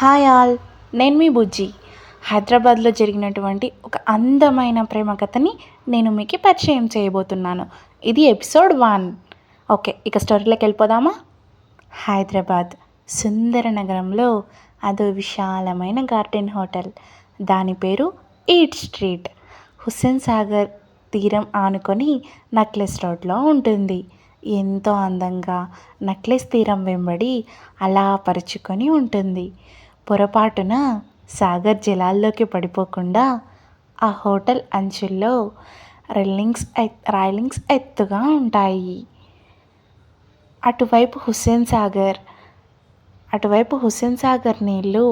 Hi all, నేను మీ బుజ్జి. హైదరాబాద్లో జరిగినటువంటి ఒక అందమైన ప్రేమ కథని నేను మీకు పరిచయం చేయబోతున్నాను. ఇది ఎపిసోడ్ 1. ఓకే, ఇక స్టోరీలోకి వెళ్ళిపోదామా? హైదరాబాద్ సుందర నగరంలో అదో విశాలమైన గార్డెన్ హోటల్. దాని పేరు ఈట్ స్ట్రీట్. హుస్సేన్ సాగర్ తీరం ఆనుకొని నక్లెస్ రోడ్లో ఉంటుంది. ఎంతో అందంగా నక్లెస్ తీరం వెంబడి అలా పరుచుకొని ఉంటుంది. పొరపాటున సాగర్ జలాల్లోకి పడిపోకుండా ఆ హోటల్ అంచుల్లో రైలింగ్స్ ఎత్తుగా ఉంటాయి. అటువైపు హుస్సేన్ సాగర్ నీళ్ళు,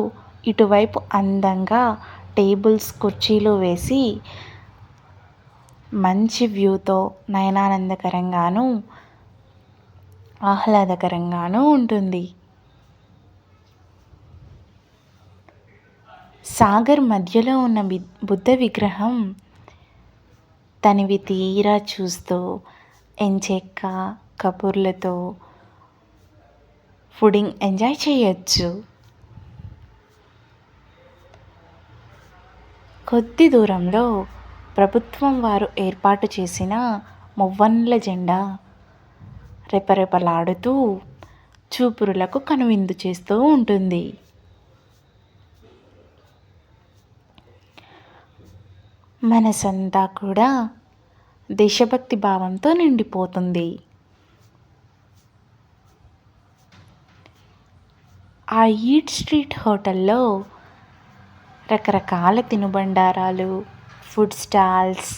ఇటువైపు అందంగా టేబుల్స్ కుర్చీలు వేసి మంచి వ్యూతో నయనానందకరంగాను ఆహ్లాదకరంగాను ఉంటుంది. సాగర్ మధ్యలో ఉన్న బుద్ధ విగ్రహం తనివి తీరా చూస్తూ ఎంచెక్క కబుర్లతో ఫుడింగ్ ఎంజాయ్ చేయొచ్చు. కొద్ది దూరంలో ప్రభుత్వం వారు ఏర్పాటు చేసిన మువ్వన్నెల జెండా రెపరెపలాడుతూ చూపురులకు కనువిందు చేస్తూ ఉంటుంది. మనసంతా కూడా దేశభక్తి భావంతో నిండిపోతుంది. ఆ ఈట్ స్ట్రీట్ హోటల్లో రకరకాల తినుబండారాలు, ఫుడ్ స్టాల్స్,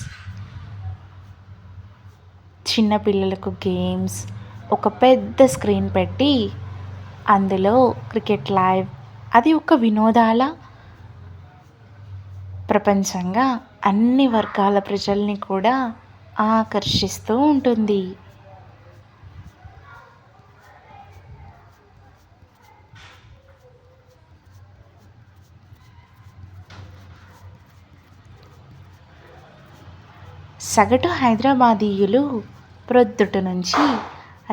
చిన్నపిల్లలకు గేమ్స్, ఒక పెద్ద స్క్రీన్ పెట్టి అందులో క్రికెట్ లైవ్, అది ఒక వినోదాల ప్రపంచంగా అన్ని వర్గాల ప్రజల్ని కూడా ఆకర్షిస్తూ ఉంటుంది. సగటు హైదరాబాదీయులు ప్రొద్దుట నుంచి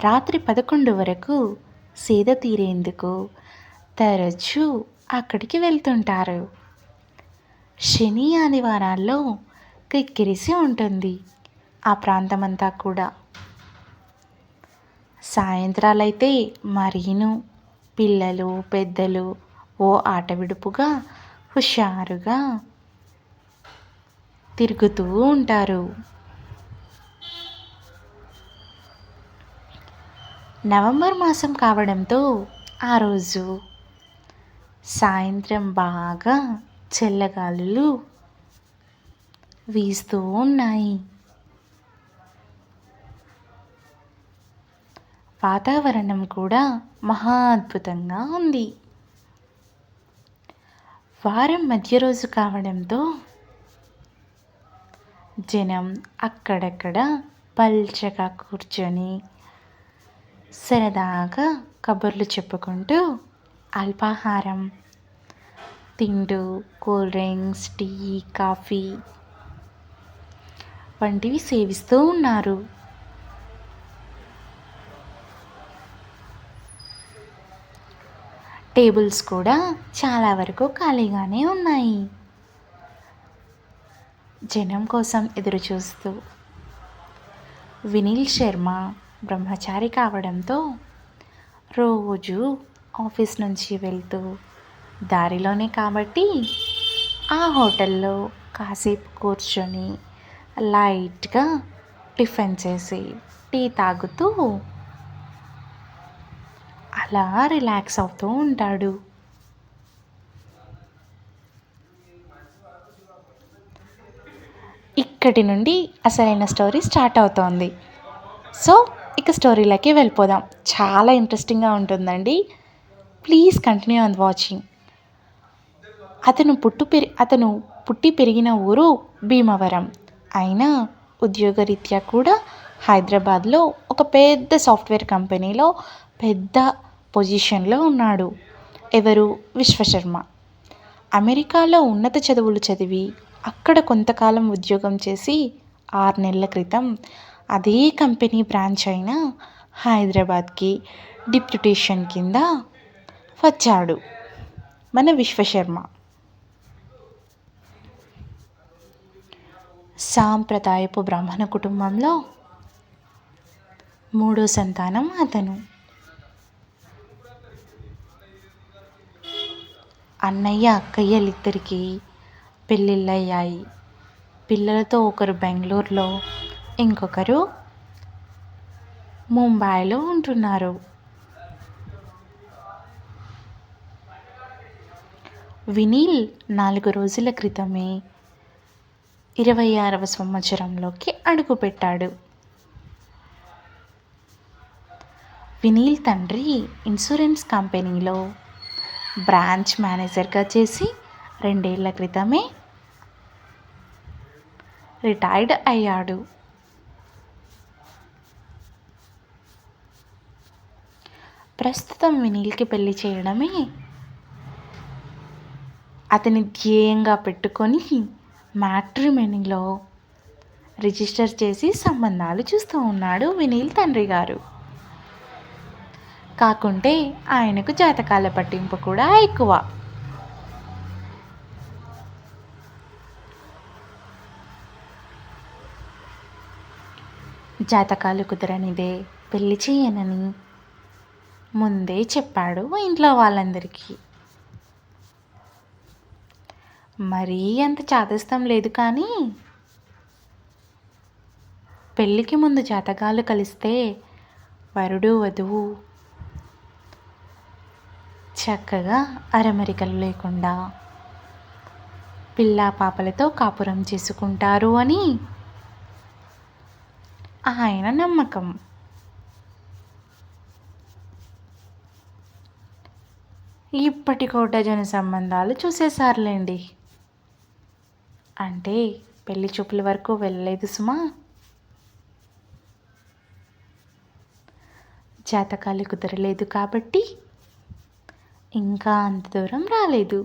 రాత్రి 11 వరకు సేద తీరేందుకు తరచూ అక్కడికి వెళ్తుంటారు. శని ఆదివారాల్లో కిక్కిరిసి ఉంటుంది ఆ ప్రాంతమంతా కూడా. సాయంత్రాలైతే మరీను పిల్లలు పెద్దలు ఓ ఆట విడుపుగా హుషారుగా తిరుగుతూ ఉంటారు. నవంబర్ మాసం కావడంతో ఆ రోజు సాయంత్రం బాగా చల్లగాలులు వీస్తూ ఉన్నాయి. వాతావరణం కూడా మహా అద్భుతంగా ఉంది. వారం మధ్య రోజు కావడంతో జనం అక్కడక్కడ పల్చగా కూర్చొని సరదాగా కబుర్లు చెప్పుకుంటూ అల్పాహారం తింటూ కూల్ డ్రింక్స్, టీ, కాఫీ వంటివి సేవిస్తూ ఉన్నారు. టేబుల్స్ కూడా చాలా వరకు ఖాళీగానే ఉన్నాయి. జనం కోసం ఎదురు చూస్తూ. వినీల్ శర్మ బ్రహ్మచారి కావడంతో రోజు ఆఫీస్ నుంచి వెళ్తూ దారిలోనే కాబట్టి ఆ హోటల్లో కాసేపు కూర్చొని లైట్గా టిఫిన్ చేసి టీ తాగుతూ అలా రిలాక్స్ అవుతూ ఉంటాడు. ఇక్కడి నుండి అసలైన స్టోరీ స్టార్ట్ అవుతోంది. సో ఇక స్టోరీలోకి వెళ్ళిపోదాం. చాలా ఇంట్రెస్టింగ్గా ఉంటుందండి. Please continue on watching. అతను పుట్టి పెరిగిన ఊరు భీమవరం. అయినా ఉద్యోగరీత్యా కూడా హైదరాబాద్లో ఒక పెద్ద సాఫ్ట్వేర్ కంపెనీలో పెద్ద పొజిషన్లో ఉన్నాడు. ఎవరు? విశ్వశర్మ. అమెరికాలో ఉన్నత చదువులు చదివి అక్కడ కొంతకాలం ఉద్యోగం చేసి 6 నెలల క్రితం అదే కంపెనీ బ్రాంచ్ అయిన హైదరాబాద్కి డిప్యుటేషన్ కింద వచ్చాడు. మన విశ్వశర్మ. సాంప్రదాయపు బ్రాహ్మణ కుటుంబంలో మూడో సంతానం అతను. అన్నయ్య అక్కయ్యలిద్దరికీ పెళ్ళిళ్ళయ్యాయి. పిల్లలతో ఒకరు బెంగళూరులో, ఇంకొకరు ముంబైలో ఉంటున్నారు. వినీల్ 4 రోజుల క్రితమే 26వ సంవత్సరంలోకి అడుగుపెట్టాడు. వినీల్ తండ్రి ఇన్సూరెన్స్ కంపెనీలో బ్రాంచ్ మేనేజర్గా చేసి 2 ఏళ్ల క్రితమే రిటైర్డ్ అయ్యాడు. ప్రస్తుతం వినీల్కి పెళ్లి చేయడమే అతని ధ్యేయంగా పెట్టుకొని మ్యాట్రిమోనీలో రిజిస్టర్ చేసి సంబంధాలు చూస్తూ ఉన్నాడు వినీల్ తండ్రి గారు. కాకుంటే ఆయనకు జాతకాల పట్టింపు కూడా ఎక్కువ. జాతకాలు కుదరనిదే పెళ్లి చేయనని ముందే చెప్పాడు ఇంట్లో వాళ్ళందరికీ. మరీ అంత చాదస్తం లేదు, కానీ పెళ్ళికి ముందు జాతకాలు కలిస్తే వరుడు వధువు చక్కగా అరమరికలు లేకుండా పిల్లా పాపలతో కాపురం చేసుకుంటారు అని ఆయన నమ్మకం. ఇప్పటి కోటజన సంబంధాలు చూసేసారులేండి. అంటే పెళ్లి చూపుల వరకు వెళ్ళలేదు సుమా. జాతకాలు కుదరలేదు కాబట్టి ఇంకా అంత దూరం రాలేదు.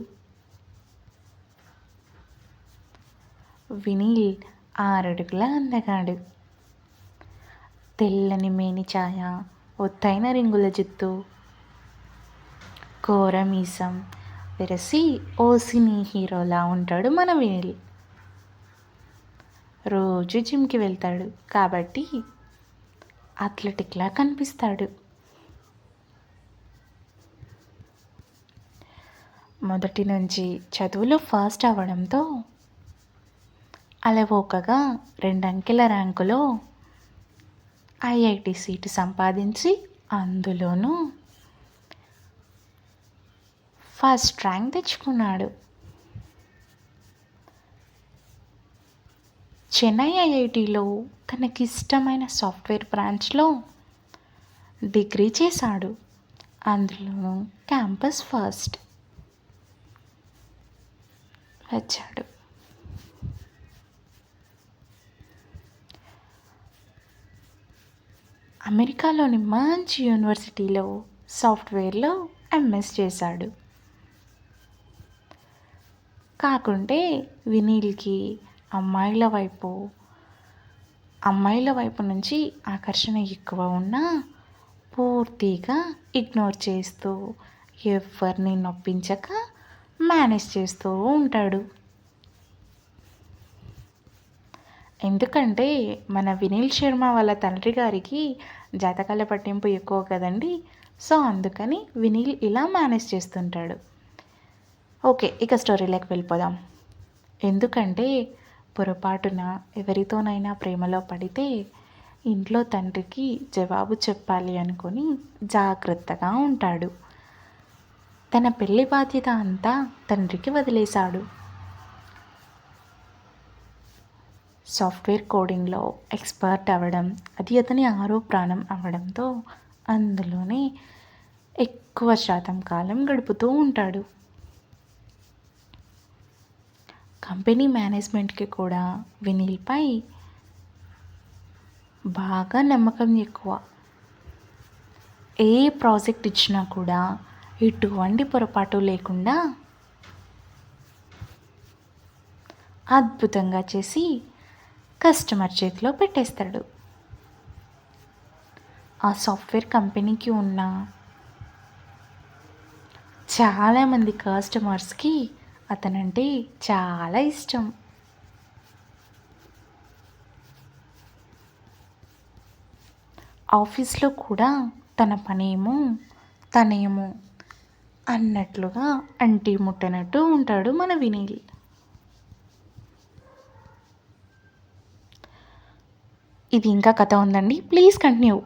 వినీల్ 6 అడుగుల అందగాడు. తెల్లని మేని ఛాయ, ఒత్తైన రింగుల జుత్తు, కోర మీసం విరసి ఓ సినీ హీరోలా ఉంటాడు మన వినీల్. రోజు జిమ్కి వెళ్తాడు కాబట్టి అథ్లెటిక్లా కనిపిస్తాడు. మొదటి నుంచి చదువులో ఫస్ట్ అవ్వడంతో అలవోకగా 2 అంకెల ర్యాంకులో ఐఐటి సీటు సంపాదించి అందులోనూ ఫస్ట్ ర్యాంక్ తెచ్చుకున్నాడు. చెన్నై ఐఐటిలో తనకిష్టమైన సాఫ్ట్వేర్ బ్రాంచ్లో డిగ్రీ చేశాడు. అందులోనూ క్యాంపస్ ఫస్ట్ వచ్చాడు. అమెరికాలోని మంచి యూనివర్సిటీలో సాఫ్ట్వేర్లో ఎంఎస్ చేశాడు. కాకుంటే వినీల్కి అమ్మాయిల వైపు నుంచి ఆకర్షణ ఎక్కువ ఉన్నా పూర్తిగా ఇగ్నోర్ చేస్తూ ఎవరిని నొప్పించక మేనేజ్ చేస్తూ ఉంటాడు. ఎందుకంటే మన వినీల్ శర్మ వాళ్ళ తండ్రి గారికి జాతకాల పట్టింపు ఎక్కువ కదండి. సో అందుకని వినీల్ ఇలా మేనేజ్ చేస్తుంటాడు. ఓకే, ఇక స్టోరీలోకి వెళ్ళిపోదాం. ఎందుకంటే పొరపాటున ఎవరితోనైనా ప్రేమలో పడితే ఇంట్లో తండ్రికి జవాబు చెప్పాలి అనుకొని జాగ్రత్తగా ఉంటాడు. తన పెళ్లి బాధ్యత అంతా తండ్రికి వదిలేశాడు. సాఫ్ట్వేర్ కోడింగ్లో ఎక్స్పర్ట్ అవ్వడం, అది అతని ఆరో ప్రాణం అవ్వడంతో అందులోనే ఎక్కువ శాతం కాలం గడుపుతూ ఉంటాడు. కంపెనీ మేనేజ్మెంట్కి కూడా వినీల్పై బాగా నమ్మకం ఎక్కువ. ఏ ప్రాజెక్ట్ ఇచ్చినా కూడా ఎటువంటి పొరపాటు లేకుండా అద్భుతంగా చేసి కస్టమర్ చేతిలో పెట్టేస్తాడు. ఆ సాఫ్ట్వేర్ కంపెనీకి ఉన్న చాలామంది కస్టమర్స్కి అతనంటే చాలా ఇష్టం. ఆఫీస్లో కూడా తన పనేమో తనేమో అన్నట్లుగా అంటి ముట్టనట్టు ఉంటాడు మన వినీల్. ఇది ఇంకా కథ ఉందండి, ప్లీజ్ కంటిన్యూ.